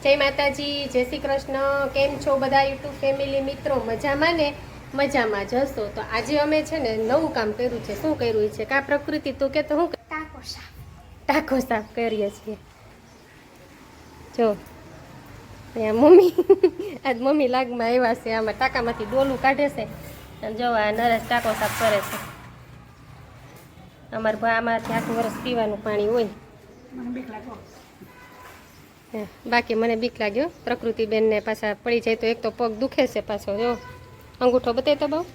જય માતાજી, જય શ્રી કૃષ્ણ. કેમ છો બધા યુટ્યુબ ફેમિલી મિત્રો? મજામાં ને? મજામાં જશો. તો આજે અમે છે ને નવું કામ કર્યું છે. શું કર્યું છે કા પ્રકૃતિ? તું કે તો હું ટાંકો સાફ કરીએ છીએ. જો મમ્મી આજ મમ્મી લાગમાં આવ્યા છે. આમાં ટાંકામાંથી ડોલું કાઢે છે અને જો આ નરેશ ટાંકો સાફ કરે છે. અમારે ભાઈ આમાંથી આખું વર્ષ પીવાનું પાણી હોય. બાકી મને બીક લાગ્યો. પ્રકૃતિબેનને પાછા પડી જાય તો એક તો પગ દુખે છે પાછો. જો અંગૂઠો બતાય તો બહુ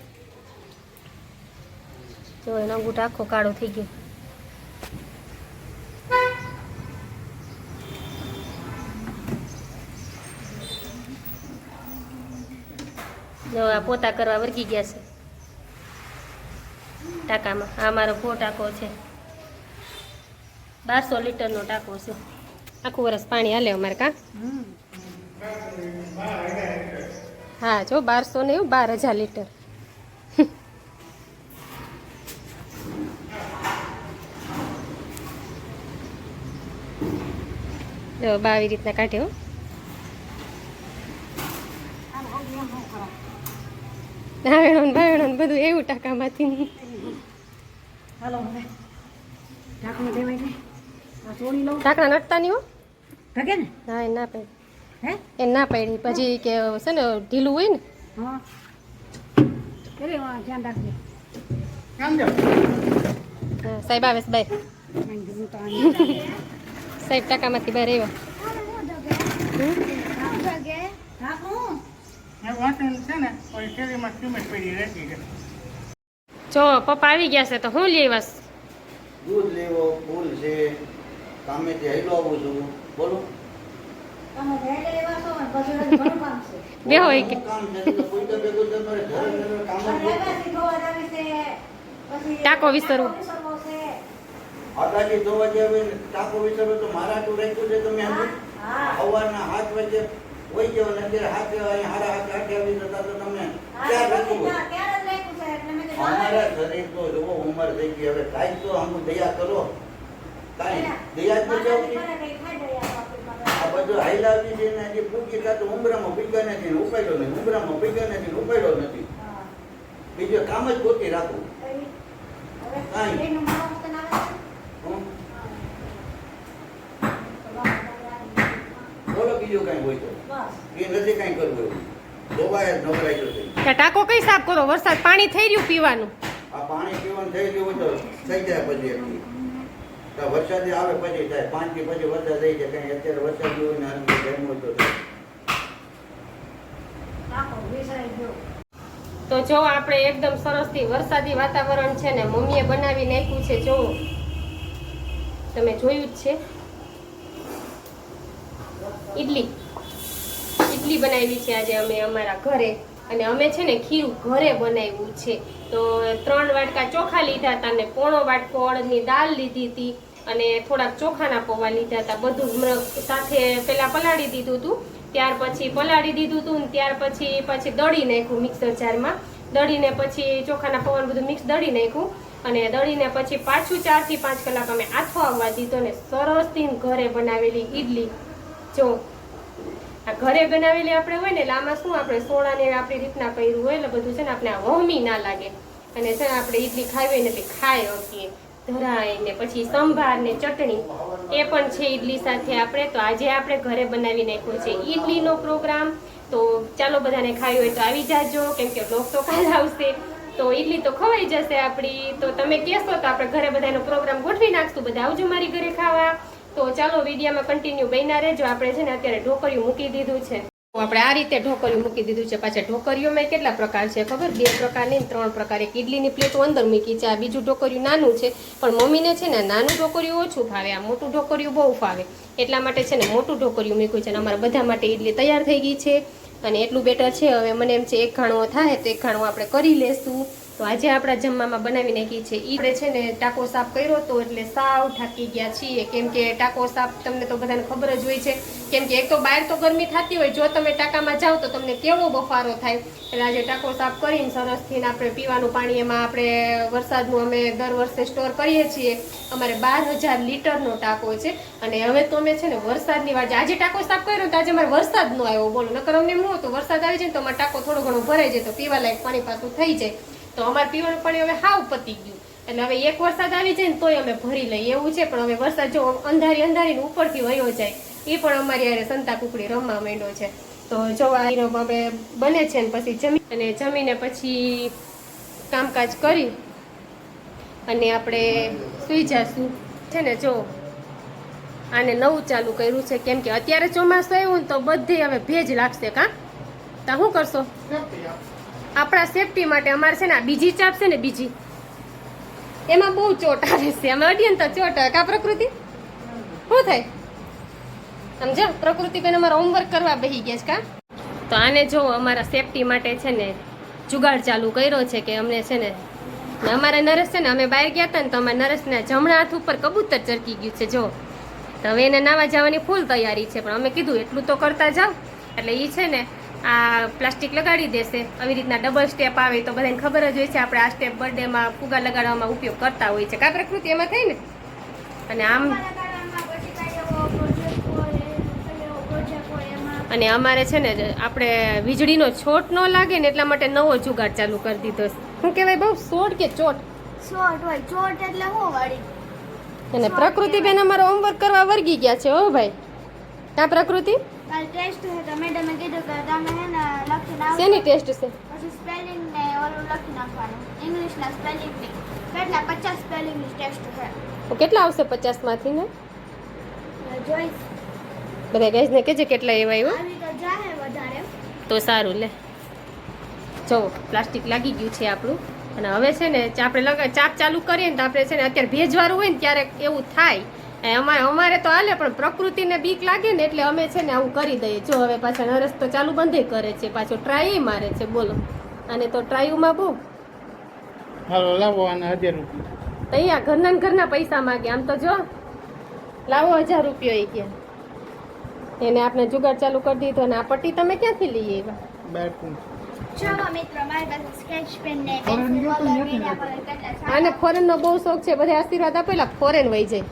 જો એનો અંગૂઠો આખો કાળો થઈ ગયો. જો આ પોતા કરવા વર્ગી ગયા છે ટાંકામાં. આ મારો ભો ટાંકો છે, 1200 લીટરનો ટાંકો છે. આખું વરસ પાણી હાલે અમારે. કા હા જો 1200 ને એવું 12,000 લીટર. જો આવી રીતના કાઢ્યો. ભાવેણો બધું એવું ટાંકામાંથી. ઢાંકણા નટતા નહીં હો. હા એ ના પાડી, એ ના પાડી પછી કે છે ને ઢીલું હોય ને. સાહેબ આવે છે બાય. સાહેબ ટાંકામાંથી બહાર આવ્યા. જો પપ્પા આવી ગયા છે તો હું લઈ આવ્યા. દૂધ લેવો ફૂલ છે, કામેથી હેલો આવું છું. બોલો બે હોય કે ટાંકો વિસરવું. આગાડી ધોવા જાવે ટાંકો વિસરવો તો મારા આટલું રાખ્યું છે. તમે સવારના 7 વાગે હોય ગયો ને અત્યારે 7 આવી જતા તો તમે ક્યાં રાખ્યું? અમારા શરીર તો જુઓ ઉંમર થઈ ગઈ. હવે કાંઈ તો અમુ દયા કરો. કાંઈ દયા જ નથી આવતી. આ બધું હાઈલાવી છે ને હજી પૂકી તો ઉમરામાં ભીગા નથી, ઉપાડ્યો નથી. ઉમરામાં ભીગા નથી, ઉપાડ્યો નથી. બીજું કામ જ ગોતી રાખવું. કાંઈ બોલો બીજું કાંઈ હોય તો એ નથી કાંઈ કરવું એવું. ધોવાય જ નવરાઈ જશે. ટાંકો કઈ સાફ કરો? વરસાદ પાણી થઈ રહ્યું પીવાનું. આ પાણી પીવાનું થઈ ગયું હોય તો થઈ જાય પછી એટલું. વરસાદ આવે પછી થાય. 5 થી પછી વરસાદ થઈ જાય. કઈ અત્યારે વરસાદ હોય ને જન્મ હોય તો જો આપણે એકદમ સરસથી વરસાદી વાતાવરણ છે ને મમ્મીએ બનાવી નાખ્યું છે. જો તમે જોયું જ છે. ઈડલી બનાવી છે આજે અમે અમારા ઘરે. અને અમે છે ને ખીરું ઘરે બનાવ્યું છે. તો 3 વાટકા ચોખા લીધા હતા ને પોણો વાટકો અડદની દાળ લીધી હતી અને થોડાક ચોખાના પૌવા લીધા હતા. બધું સાથે પેલા પલાળી દીધું હતું, ત્યાર પછી પલાળી દીધું હતું ને ત્યાર પછી દળી નાખ્યું મિક્સર જારમાં. દળીને પછી ચોખાના પૌવાનું બધું મિક્સ દળી નાખ્યું અને દળીને પછી પાછું 4 થી 5 કલાક અમે આથો આવવા દીધો ને સરસથી ઘરે બનાવેલી ઈડલી. જો આ ઘરે બનાવેલી આપણે હોય ને એટલે આમાં શું આપણે સોડાને આપણી રીતના કર્યું હોય એટલે બધું છે ને આપણે વહમી ના લાગે. અને છે ને આપણે ઈડલી ખાવી હોય ને તે ખાઈ શકીએ ધરાય ને. પછી સંભાર ને ચટણી એ પણ છે ઈડલી સાથે આપણે. તો આજે આપણે ઘરે બનાવી નાખ્યો છે ઈડલીનો પ્રોગ્રામ. તો ચાલો બધાને ખાવી હોય તો આવી જાજો, કેમ કે બ્લોગ તો કાલ આવશે તો ઈડલી તો ખવાઈ જશે આપણી. તો તમે કહેશો તો આપણે ઘરે બધાનો પ્રોગ્રામ ગોઠવી નાખશું. બધા આવજો મારી ઘરે ખાવા. તો ચાલો વિડીયોમાં કન્ટિન્યુ બન્યા રહેજો. આપણે છે ને અત્યારે ઢોકળિયું મૂકી દીધું છે. આપણે આ રીતે ઢોકળિયું મૂકી દીધું છે. પાછા ઢોકળિયુંમાં કેટલા પ્રકાર છે ખબર? 2 પ્રકારની 3 પ્રકાર. એક ઈડલીની પ્લેટો અંદર મૂકી છે. આ બીજું ઢોકળિયું નાનું છે, પણ મમ્મીને છે ને નાનું ઢોકળિયું ઓછું ફાવે, આ મોટું ઢોકળિયું બહુ ફાવે. એટલા માટે છે ને મોટું ઢોકળિયું મૂક્યું છે. અને અમારા બધા માટે ઈડલી તૈયાર થઈ ગઈ છે અને એટલું બેટર છે. હવે મને એમ છે 1 ઘાણો થાય તો 1 ઘાણો આપણે કરી લેશું. તો આજે આપણા જમવામાં બનાવી નાખી છે ઈ છે ને ટાકો સાફ કર્યો તો એટલે સાવ થાકી ગયા છીએ, કેમ કે ટાકો સાફ તમને તો બધાને ખબર જ હોય છે, કેમ કે એક તો બહાર તો ગરમી થતી હોય, જો તમે ટાંકામાં જાઓ તો તમને કેવો બફારો થાય. એટલે આજે ટાકો સાફ કરીને સરસથી આપણે પીવાનું પાણી એમાં આપણે વરસાદનું અમે દર વર્ષે સ્ટોર કરીએ છીએ. અમારે 12,000 લીટરનો ટાંકો છે અને હવે તો અમે છે ને વરસાદની વાત, આજે ટાંકો સાફ કર્યો તો આજે અમારે વરસાદ નો આવ્યો, બોલો, નકર અમને એમ નહોતું વરસાદ આવી જાય તો અમારો ટાંકો થોડો ઘણો ભરાઈ જાય તો પીવા લાયક પાણી પાછું થઈ જાય. તો અમારે પીવાનું પાણી હવે હાવ પતી ગયું, એટલે હવે એક વરસાદ આવી જાય ને તોય અમે ભરી લઈએ એવું છે. પણ હવે વરસાદ જો અંધારી ઉપરથી વયો જાય એ પણ અમારી યારે સંતા કુકડી રમવા માંડ્યો છે. તો જો આ હવે બને છે ને પછી જમીને પછી કામકાજ કરી અને આપણે સૂઈ જશું છે ને. જો આને નવું ચાલુ કર્યું છે, કેમ કે અત્યારે ચોમાસું આવ્યું ને તો બધે હવે ભેજ લાગશે. કા તા શું કરશો? આપણા સેફટી માટે અમારે છે ને આ બીજી ચાપ છે ને, બીજી એમાં બહુ ચોટ આવે છે, અમે અડીએ ને તો ચોટ આવે. કા પ્રકૃતિ શું થાય સમજો? પ્રકૃતિ બેન અમારા હોમવર્ક કરવા બેસી ગયા છે. કા તો આને જો અમારા સેફટી માટે છે ને જુગાડ ચાલુ કર્યો છે કે અમને છે ને અમારા નરેશ છે ને, અમે બહાર ગયા હતા ને તો અમારા નરેશના જમણા હાથ ઉપર કબૂતર ચરકી ગયું છે. જો તો હવે એને નાવા જવાની ફૂલ તૈયારી છે, પણ અમે કીધું એટલું તો કરતા જાઓ. એટલે એ છે ને આ પ્લાસ્ટિક લગાડી દેશે, આવી રીતના ડબલ સ્ટેપ આવે તો બધાને ખબર જ હોય છે આપણે આ સ્ટેપ બર્થડેમાં ફુગા લગાડવામાં ઉપયોગ કરતા હોય છે. કા પ્રકૃતિ એમાં થાય ને. અને આમ અને અમારે છે ને આપણે વીજળીનો છોટ ન લાગે ને એટલા માટે નવો જુગાડ ચાલુ કરી દીધો. શું કહેવાય બહુ? શોટ કે ચોટ? શોર્ટ હોય. ચોટ એટલે હું વળી. અને પ્રકૃતિબેન અમારો હોમવર્ક કરવા વર્ગી ગયા છે. હો ભાઈ, તા પ્રકૃતિ કાલ ટેસ્ટ છે તો મેડમે કીધું કે તમે હે ને લખી નાખો. શેની ટેસ્ટ છે? પછી સ્પેલિંગ ને ઓલું લખી નાખવાનું, ઇંગ્લિશના સ્પેલિંગ ની. કેટલા 50 સ્પેલિંગ ની ટેસ્ટ છે. તો કેટલા આવશે 50 માંથી ને? જોઈશ બધા ગાઈઝ ને કહેજે કેટલા એવા આવ્યો આવી તો જાહે વધારે તો સારું. લે જો પ્લાસ્ટિક લાગી ગયું છે આપણું. અને હવે છે ને આપણે ચાપ ચાલુ કરીએ ને તો આપણે છે ને અત્યારે ભેજવાળું હોય ને ત્યારે એવું થાય. અમારે તો હાલે, પણ પ્રકૃતિને બીક લાગે ને એટલે અમે છે ને આવું કરી દઈએ. જો હવે પાછા નરસ તો ચાલુ બંધ કરે છે, પાછો ટ્રાય મારે છે. બોલો, અને તો ટ્રાયુમાં બહુ હાલો લાવો આને 1000 રૂપિયા. તો અહીંયા ઘરના પૈસા માગે. આમ તો જો લાવો 1000 રૂપિયા એ ગયા. એને આપણે જુગાડ ચાલુ કરી દીધો. અને આ પટ્ટી તમે ક્યાંથી લઈ આવ્યા? બેઠું ચલો મિત્રો, મારી પાસે સ્કેચ પેન ને પેન્સિલ કલર મીડિયા કલર કેટલા સારા. આને ફોરેનનો બહુ શોખ છે. બધા આશીર્વાદ આપેલા ફોરેન વહી જાય.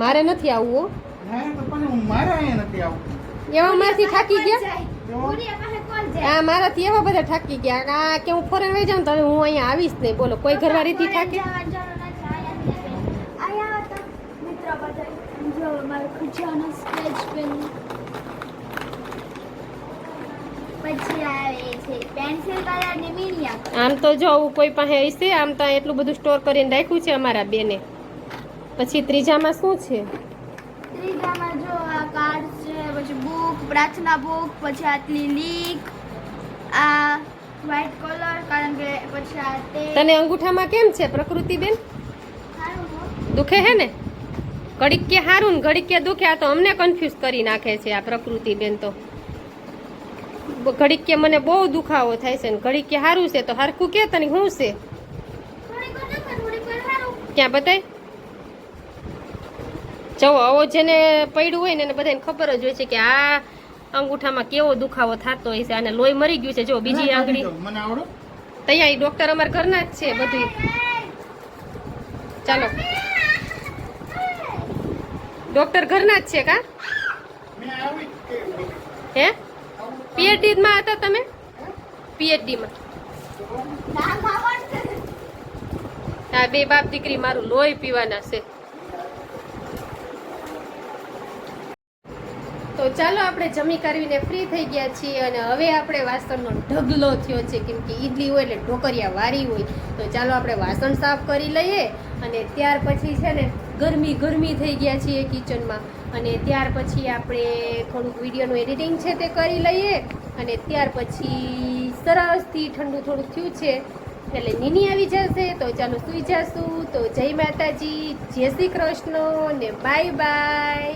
મારે નથી આવવું. ના તો પણ મારા અહીંયા નથી આવતું. એવા મારથી થાકી ગયા. પૂરી પાસે કોણ જાય? હા, મારાથી એવા બધા થાકી ગયા આ કે હું ફોરેન વહી જાઉં તો હવે હું અહીંયા આવીશ નહીં. બોલો, કોઈ ઘરવાળીથી થાકે? આયા તો મિત્રો બધા જો મારો ખજાનો સ્કેચ પેન. પછી આવે છે પેન્સિલ કલર ને મીડિયા કલર. આમ તો જો આવું કોઈ પાસે હશે. આમ તો એટલું બધું સ્ટોર કરીને રાખ્યું છે અમારા બેને. પછી ત્રીજામાં શું છે? ત્રીજામાં જો આ કાર્ડ છે, પછી બુક, પ્રાર્થના બુક, પછી આટલી લીક, આ વ્હાઈટ કલર, કારણ કે પછી આ તે તને અંગૂઠામાં કેમ છે પ્રકૃતિબેન? સારું હો. દુખે હે ને? ઘડીક કે હારું ને ઘડીક કે દુખે. આ તો અમને કન્ફ્યુઝ કરી નાખે છે આ પ્રકૃતિબેન. તો ઘડીક કે મને બહુ દુખાવો થાય છે ને ઘડીક કે હારું છે. તો હરખું કે તને શું છે? થોડીક વાર દુખે, થોડીક વાર સારું. ક્યાં બતાય? જવો આવો જેને પડ્યું હોય ને એને બધાને ખબર જ હોય છે કે આ અંગૂઠામાં કેવો દુખાવો થતો હોય છે. આને લોહી મરી ગયું છે. જો બીજી આંગળી મને આવડો. તૈયારી ડોક્ટર અમારા ઘરના જ છે બધું. ચાલો, ડોક્ટર ઘરના જ છે. કા મેં આવી હે PhD માં હતા તમે? PhD માં નામ આવડશે. આ બે બાપ દીકરી મારું લોહી પીવાના છે. તો ચાલો આપણે જમી કરવીને ફ્રી થઈ ગયા છીએ અને હવે આપણે વાસણનો ઢગલો થયો છે, કેમ કે ઈડલી હોય એટલે ઢોકરિયા વારી હોય. તો ચાલો આપણે વાસણ સાફ કરી લઈએ અને ત્યાર પછી છે ને ગરમી થઈ ગયા છીએ કિચનમાં. અને ત્યાર પછી આપણે થોડુંક વિડીયોનું એડિટિંગ છે તે કરી લઈએ અને ત્યાર પછી સરસથી ઠંડુ થોડુંક થયું છે એટલે નીની આવી જશે. તો ચાલો સૂઈ જશું. તો જય માતાજી, જય શ્રી કૃષ્ણ ને બાય બાય.